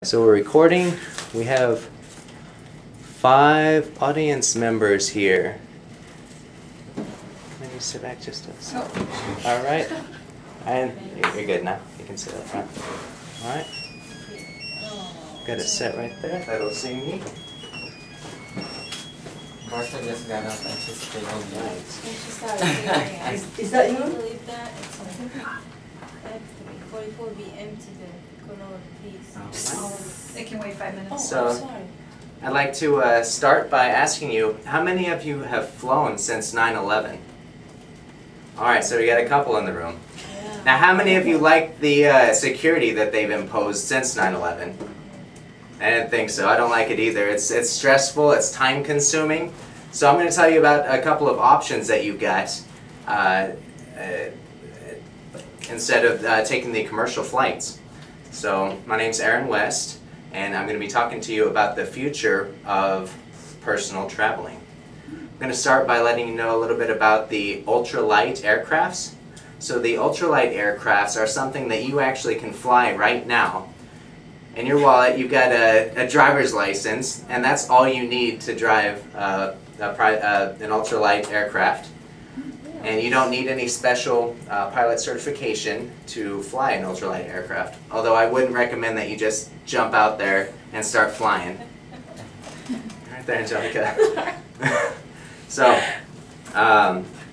So we're recording. We have 5 audience members here. Can you sit back just a second? All right. And you're good now. You can sit up front. All right. Got it set right there. That'll see me. Martha just got up and she's still on the Is that you? Believe that it's 44 be empty the color piece. It can wait 5 minutes. So- sorry. I'd like to start by asking you, how many of you have flown since 9/11? All right, so we got a couple in the room. Yeah. Now, how many of you like the security that they've imposed since 9/11? I didn't think so. I don't like it either. It's stressful. It's time consuming. So I'm going to tell you about a couple of options that you've got instead of taking the commercial flights. So my name's Aaron West, and I'm going to be talking to you about the future of personal traveling. I'm going to start by letting you know a little bit about the ultralight aircrafts. So the ultralight aircrafts are something that you actually can fly right now. In your wallet, you've got a driver's license, and that's all you need to drive an ultralight aircraft. And you don't need any special pilot certification to fly an ultralight aircraft. Although I wouldn't recommend that you just jump out there and start flying. Right there, Angelica. So,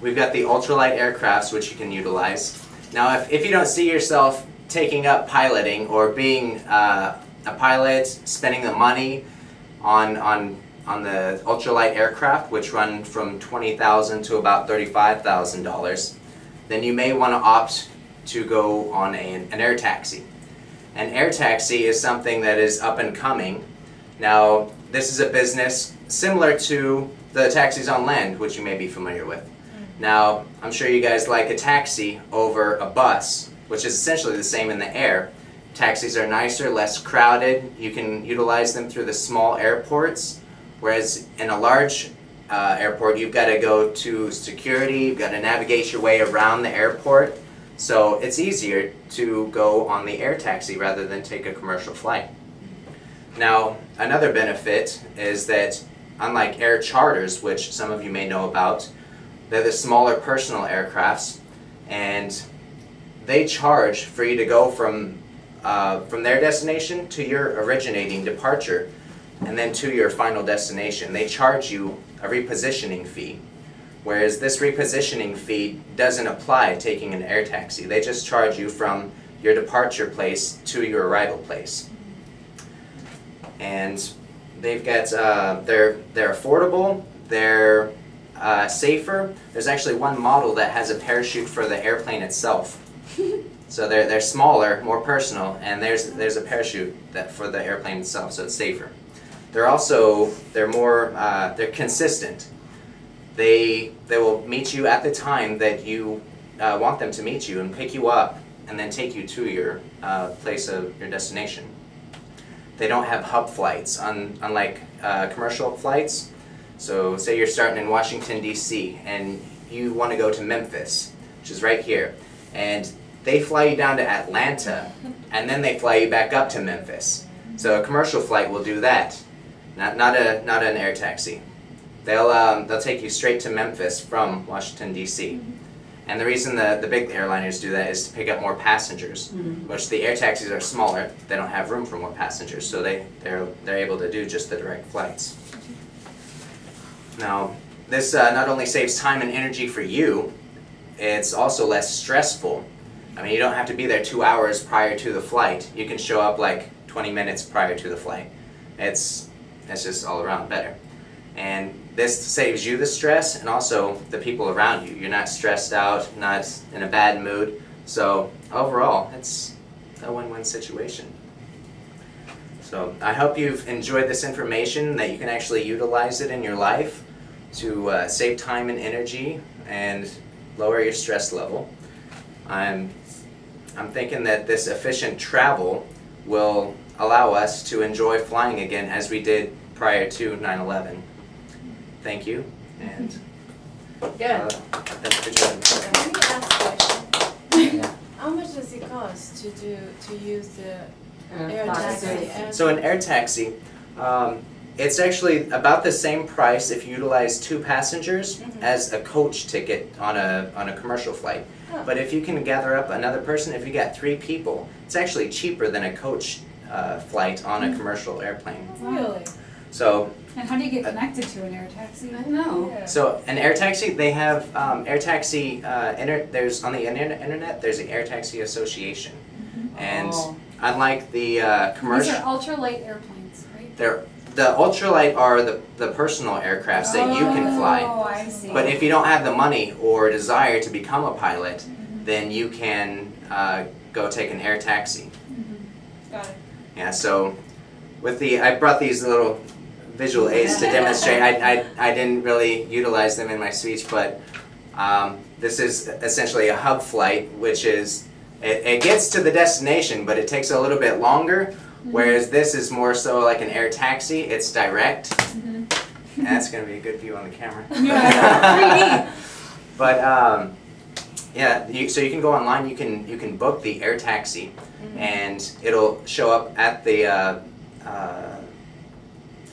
we've got the ultralight aircrafts which you can utilize. Now, if you don't see yourself taking up piloting or being a pilot, spending the money on the ultralight aircraft, which run from $20,000 to about $35,000, then you may want to opt to go on an air taxi. An air taxi is something that is up and coming. Now, this is a business similar to the taxis on land, which you may be familiar with. Now, I'm sure you guys like a taxi over a bus, which is essentially the same in the air. Taxis are nicer, less crowded. You can utilize them through the small airports, whereas in a large airport, you've got to go to security, you've got to navigate your way around the airport. So it's easier to go on the air taxi rather than take a commercial flight. Now, another benefit is that unlike air charters, which some of you may know about, they're the smaller personal aircrafts, and they charge for you to go from their destination to your originating departure and then to your final destination. They charge you a repositioning fee, whereas this repositioning fee doesn't apply taking an air taxi. They just charge you from your departure place to your arrival place. And they've got, they're affordable, they're safer. There's actually one model that has a parachute for the airplane itself. So they're smaller, more personal, and there's a parachute for the airplane itself, so it's safer. They're consistent. They will meet you at the time that you want them to meet you and pick you up and then take you to your place of your destination. They don't have hub flights, unlike commercial flights. So say you're starting in Washington, D.C., and you want to go to Memphis, which is right here, and they fly you down to Atlanta, and then they fly you back up to Memphis. So a commercial flight will do that, not an air taxi. They'll take you straight to Memphis from Washington, D.C. And the reason the big airliners do that is to pick up more passengers, which the air taxis are smaller. They don't have room for more passengers, so they're able to do just the direct flights. Now, this not only saves time and energy for you, it's also less stressful. I mean, you don't have to be there 2 hours prior to the flight. You can show up like 20 minutes prior to the flight. It's just all around better. And this saves you the stress and also the people around you. You're not stressed out, not in a bad mood. So overall, it's a win-win situation. So I hope you've enjoyed this information, that you can actually utilize it in your life to save time and energy and lower your stress level. I'm thinking that this efficient travel will allow us to enjoy flying again as we did prior to 9/11. Thank you, and thanks for joining me. Let me ask a question. Yeah. How much does it cost to use the Air taxi. So an air taxi, it's actually about the same price if you utilize 2 passengers as a coach ticket on a commercial flight. Oh. But if you can gather up another person, if you got 3 people, it's actually cheaper than a coach flight on a commercial airplane. Really? So, And how do you get connected to an air taxi? I know. Yeah. so an air taxi, they have air taxi. There's on the internet. There's the Air Taxi Association, and Oh. unlike the These commercial, are ultralight airplanes, right? the ultralight are the personal aircrafts that you can fly. Oh, I see. But if you don't have the money or desire to become a pilot, then you can go take an air taxi. Got it. Yeah, so I brought these little visual aids to demonstrate. I didn't really utilize them in my speech, but this is essentially a hub flight, which is, it gets to the destination, but it takes a little bit longer, whereas this is more so like an air taxi. It's direct. And that's going to be a good view on the camera. Yeah, 3D. But yeah, so you can go online. You can book the air taxi, and it'll show up at the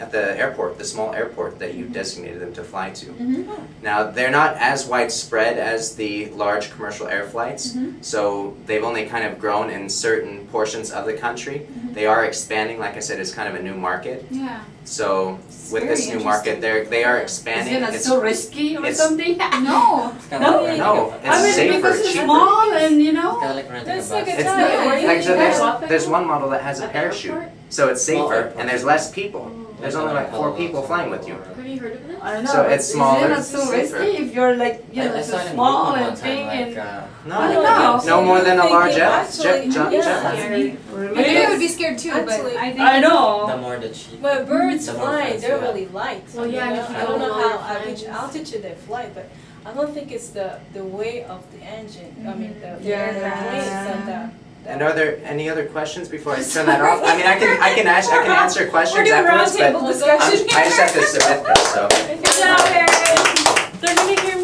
airport, the small airport that you designated them to fly to. Now they're not as widespread as the large commercial air flights, so they've only kind of grown in certain portions of the country. They are expanding, like I said, it's kind of a new market. Yeah. So with this very new market, they are expanding. Isn't it so risky or it's- something? No. It's kind No, of like no, renting a it's I mean, safer, because it's cheaper. small and you It's know. kind of like renting a That's bus. like a It's time. not, Where you like, so can go. there's one model that has a At the parachute, airport? so it's Small safer airport. and there's less people. There's only like 4 people flying with you. Have you heard of this? I know. So it's smaller, Isn't it so safer. risky if you're like I saw it in small Google and one big time, and. like, No, I don't know. no more than a large jet. Actually, jet. yeah. I think I would be scared too, but Actually, I think I the know. more the cheap. But birds The more fly, fancy, they're yeah. really light. Well, yeah, you and know? if you I go don't know lower at which planes. altitude they fly, but I don't think it's the weight of the engine. I mean, the Yeah. weight of the. And are there any other questions before I turn that off? I mean, I can answer We're questions doing afterwards, roundtable but discussion. I just have to submit this. So. Good job, Erin. They're gonna hear